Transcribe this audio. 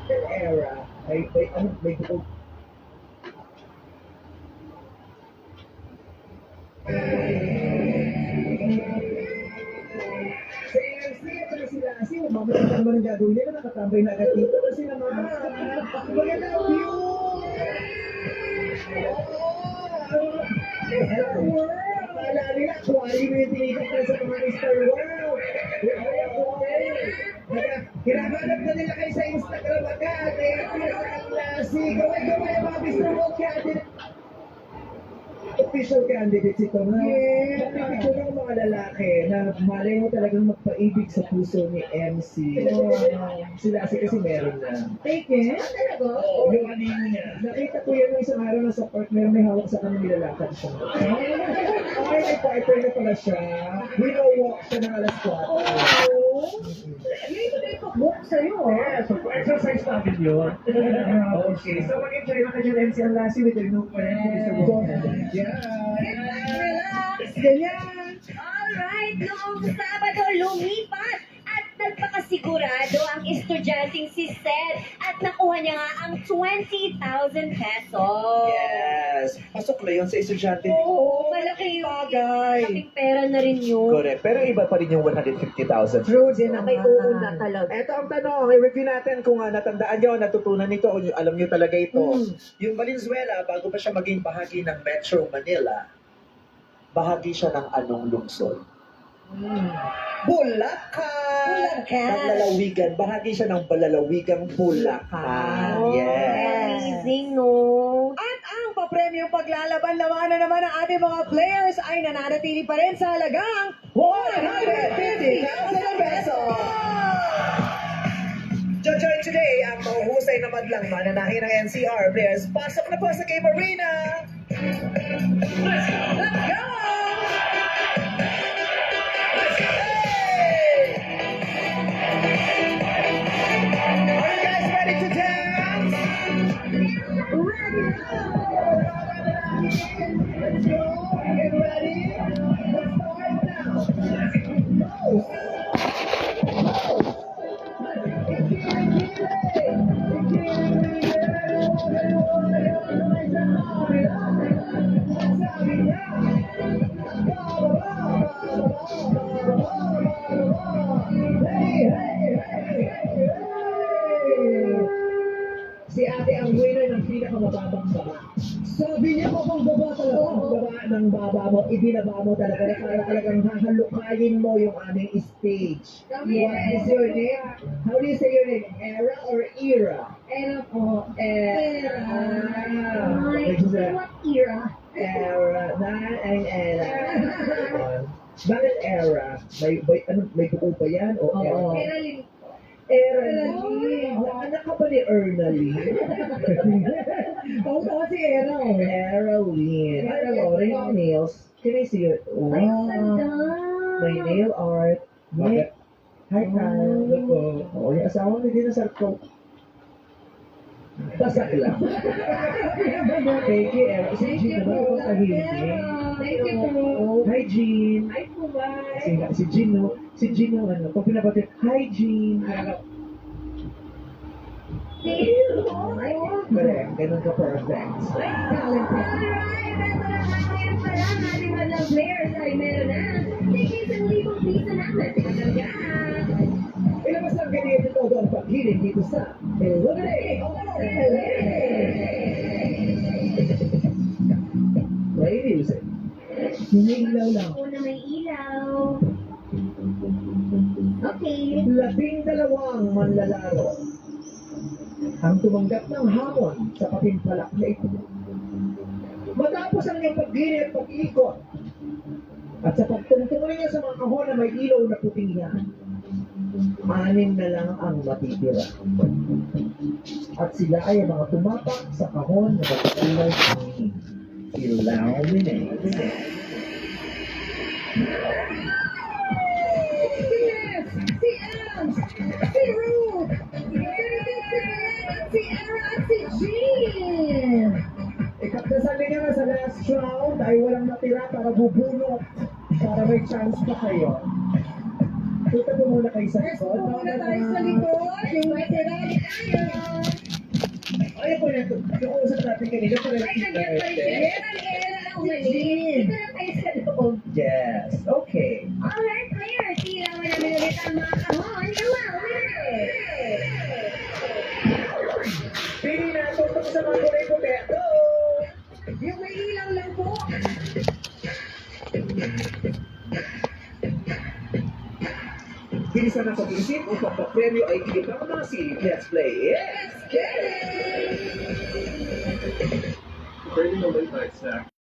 Era, may bukod. Mamaya naman ang gagawin nila, nakatambay na agad dito kasi naman, maganda ang view! Star World! Akala nila, aquarium yung tinikat na sa mga Star World! Hinahanap na nila kayo sa Instagram agad, kaya sa klase, gawin-gawin ang mga Mr. World candidate. Official candidates ito na. Yes. Ito ng mga lalaki na malay mo talagang magpaibig sa puso ni MC. Sila kasi meron na. Taken? Talaga? Oo, yung anino niya. Nakita ko yan ng isang araw na sa park, may hawak sa kanyang nilalakad siya. Okay, may partner na pala siya. Winowalk siya ng alas 4. May pag-walk sa'yo, Yeah, so exercise natin yun. Okay, so mag-enjoy na kayo ng MC ang lasi with the new friend. Yeah. Relax! Ganyan! Alright, noong Sabado lumipat at nagpakasigurado ang estudyanteng si Seth at nakuha niya nga ang 20,000 pesos. Yes. Pasok na yun sa estudyante. Oo, malaki yung Bagay. malaking pera na rin yun. Correct. Pero iba pa rin yung 150,000. True din naman. May oo na talaga. Ito ang tanong, i-review natin kung natandaan nyo, natutunan nito, o alam nyo talaga ito. Yung Valenzuela, bago pa siya maging bahagi ng Metro Manila, bahagi siya ng anong lungsod? Bulacan! Naglalawigan. Bahagi siya ng balalawigang Bulacan. Oh, Yes. amazing, no? At ang papremyong paglalaban-labanan naman ng ating mga players ay nananatili pa rin sa halagang 150,000 pesos! Jojoy today ang mahuhusay na madlang mananahin ng NCR players. Pasok na po sa Game Arena! Let's go! Are you guys ready to dance? Let's go. Get ready. Let's start now. Si ate ang winner ng pinakamababang baba. Sabi niya kung baba talaga. Ang baba ng baba mo, ibinaba mo talaga na para talagang hahalukayin mo yung aming stage. Yes. What is your name? How do you say your name? Era or Era? Era po. Era. Ay, Which is a what era? Era. Ay, Era. Bakit Era? May buo pa yan? O Oo. Era? Eralyn. Ernaline. Anak ka ba ni Ernaline? Oo, kasi era oh. Ernaline. Alam mo, ring nails. Can I see your... Oh. Ay, ganda. May nail art. Bakit? Hi, Kyle. Look po. Oo, yung asawa mo din sa ko. Basak lang. Thank you, Era. Si Jean naman po tahimik. Thank you po. Hi, Jean. Ay, kumay. Si Jean, no? Si Jean, no, ano, pag pinabati, hi, Jean. Correct. Ganun ka perfect. Talent. Alright, eto na nga ngayon pala ang ating mga players ay meron na. Sige, isang libong piso naman. Talaga. Ilabas ang ganyan todo ang paghiling dito sa Eliminate! Play music. Hinihilaw lang. Una may ilaw. Okay. 12 manlalaro ang tumanggap ng hamon sa patimpalak na ito. Matapos ang iyong pagdiri at pag-ikot at sa pagtungtong ninyo sa mga kahon na may ilaw na puting yan, 6 na lang ang matitira. At sila ay ang mga tumapak sa kahon na magkulay ng illuminate. Yes! Si Ams! Si Ruth! Si Era at si Jean! Ikapdasal ninyo na sa last round ay walang natira para bubunot para may chance pa kayo. Punta po muna kayo sa First likod. muna tayo sa likod. Yung tirali tayo. Ayun po yan. Yung usap natin kanina. Pero Ay, nandiyan pa rin siya. Era ang umalis. Dito na tayo sa loob. yes. Okay. Alright, players. Ilawan namin ulit ang mga kahon. Ilaw, winner! Pili na. Punta ko sa mga kulay-puti. Go! Yung may ilaw lang po. Bilisan ang pag-iisip upang pa-premyo ay higit na mamasi. Let's play it! Let's get it! Pwede mo ba ito,